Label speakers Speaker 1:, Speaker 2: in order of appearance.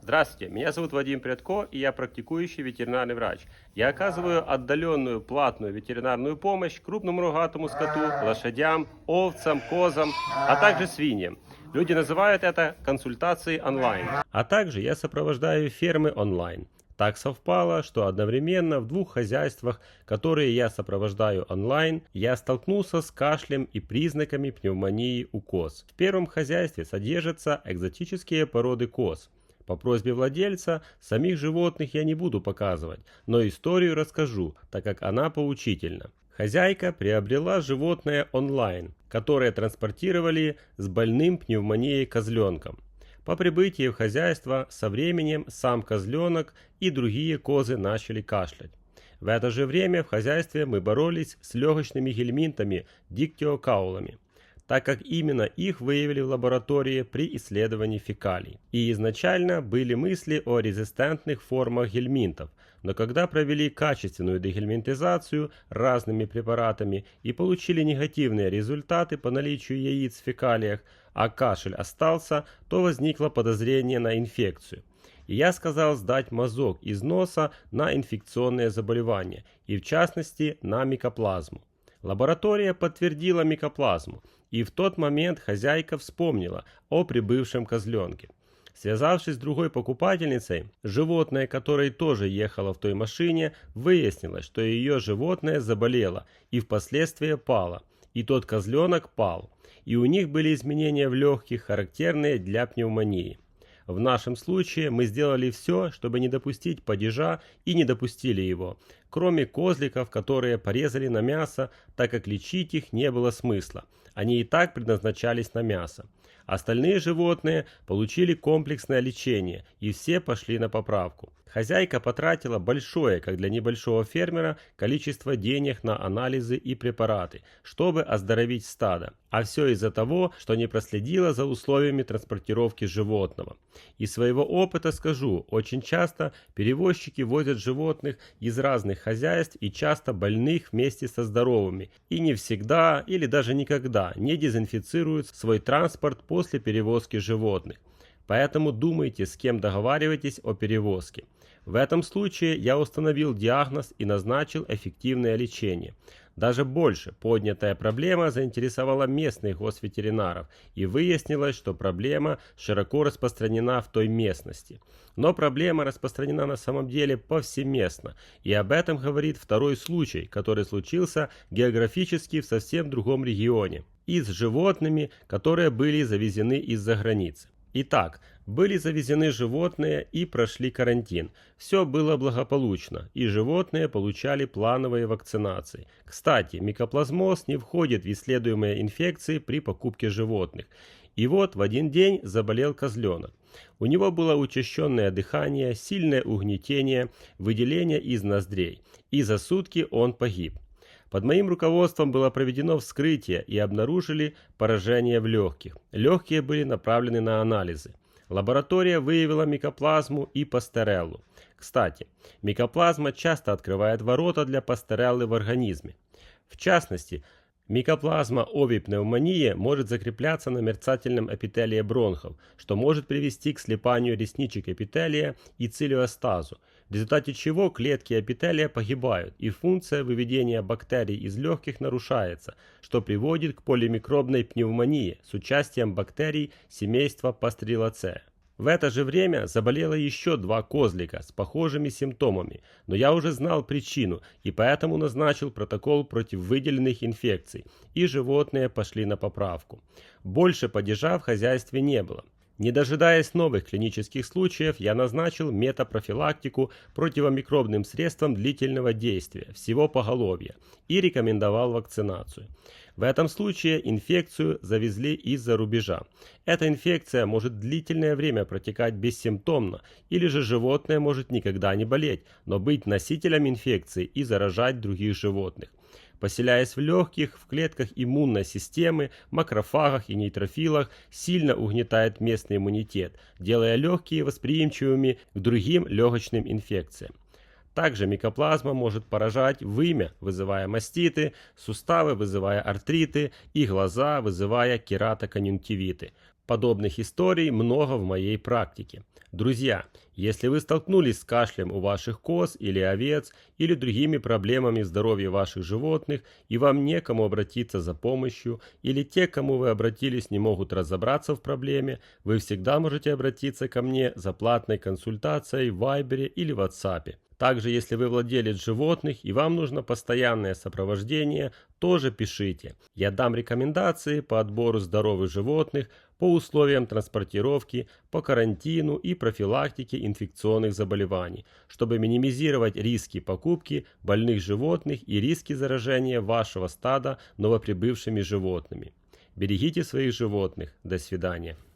Speaker 1: Здравствуйте, меня зовут Вадим Прядко, и я практикующий ветеринарный врач. Я оказываю отдаленную платную ветеринарную помощь крупному рогатому скоту, лошадям, овцам, козам, а также свиньям. Люди называют это консультацией онлайн. А также я сопровождаю фермы онлайн. Так совпало, что одновременно в двух хозяйствах, которые я сопровождаю онлайн, я столкнулся с кашлем и признаками пневмонии у коз. В первом хозяйстве содержатся экзотические породы коз. По просьбе владельца самих животных я не буду показывать, но историю расскажу, так как она поучительна. Хозяйка приобрела животное онлайн, которое транспортировали с больным пневмонией козленком. По прибытии в хозяйство со временем сам козленок и другие козы начали кашлять. В это же время в хозяйстве мы боролись с легочными гельминтами, диктиокаулами, так как именно их выявили в лаборатории при исследовании фекалий. И изначально были мысли о резистентных формах гельминтов, но когда провели качественную дегельминтизацию разными препаратами и получили негативные результаты по наличию яиц в фекалиях, а кашель остался, то возникло подозрение на инфекцию. И я сказал сдать мазок из носа на инфекционные заболевания, и в частности на микоплазму. Лаборатория подтвердила микоплазму, и в тот момент хозяйка вспомнила о прибывшем козленке. Связавшись с другой покупательницей, животное, которое тоже ехало в той машине, выяснилось, что ее животное заболело и впоследствии пало, и тот козленок пал, и у них были изменения в легких, характерные для пневмонии. В нашем случае мы сделали все, чтобы не допустить падежа, и не допустили его, кроме козликов, которые порезали на мясо, так как лечить их не было смысла. Они и так предназначались на мясо. Остальные животные получили комплексное лечение, и все пошли на поправку. Хозяйка потратила большое, как для небольшого фермера, количество денег на анализы и препараты, чтобы оздоровить стадо. А все из-за того, что не проследила за условиями транспортировки животного. Из своего опыта скажу, очень часто перевозчики возят животных из разных хозяйств и часто больных вместе со здоровыми. И не всегда или даже никогда не дезинфицируют свой транспорт после перевозки животных. Поэтому думайте, с кем договариваетесь о перевозке. В этом случае я установил диагноз и назначил эффективное лечение. Даже больше, поднятая проблема заинтересовала местных госветеринаров, и выяснилось, что проблема широко распространена в той местности. Но проблема распространена на самом деле повсеместно, и об этом говорит второй случай, который случился географически в совсем другом регионе, и с животными, которые были завезены из-за границы. Итак, были завезены животные и прошли карантин. Все было благополучно, и животные получали плановые вакцинации. Кстати, микоплазмоз не входит в исследуемые инфекции при покупке животных. И вот в один день заболел козленок. У него было учащенное дыхание, сильное угнетение, выделение из ноздрей, и за сутки он погиб. Под моим руководством было проведено вскрытие и обнаружили поражение в легких. Легкие были направлены на анализы. Лаборатория выявила микоплазму и пастереллу. Кстати, микоплазма часто открывает ворота для пастереллы в организме. В частности, микоплазма овипневмонии может закрепляться на мерцательном эпителии бронхов, что может привести к слипанию ресничек эпителия и цилиостазу, в результате чего клетки эпителия погибают и функция выведения бактерий из легких нарушается, что приводит к полимикробной пневмонии с участием бактерий семейства Пастереллацея. В это же время заболело еще два козлика с похожими симптомами, но я уже знал причину и поэтому назначил протокол против выделенных инфекций, и животные пошли на поправку. Больше падежа в хозяйстве не было. Не дожидаясь новых клинических случаев, я назначил метапрофилактику противомикробным средством длительного действия всего поголовья и рекомендовал вакцинацию. В этом случае инфекцию завезли из-за рубежа. Эта инфекция может длительное время протекать бессимптомно, или же животное может никогда не болеть, но быть носителем инфекции и заражать других животных. Поселяясь в легких, в клетках иммунной системы, макрофагах и нейтрофилах, сильно угнетает местный иммунитет, делая легкие восприимчивыми к другим легочным инфекциям. Также микоплазма может поражать вымя, вызывая маститы, суставы, вызывая артриты, и глаза, вызывая кератоконъюнктивиты. Подобных историй много в моей практике. Друзья, если вы столкнулись с кашлем у ваших коз или овец или другими проблемами здоровья ваших животных и вам некому обратиться за помощью, или те, к кому вы обратились, не могут разобраться в проблеме, вы всегда можете обратиться ко мне за платной консультацией в Вайбере или WhatsApp. Также, если вы владелец животных и вам нужно постоянное сопровождение, тоже пишите. Я дам рекомендации по отбору здоровых животных, по условиям транспортировки, по карантину и профилактике инфекционных заболеваний, чтобы минимизировать риски покупки больных животных и риски заражения вашего стада новоприбывшими животными. Берегите своих животных. До свидания.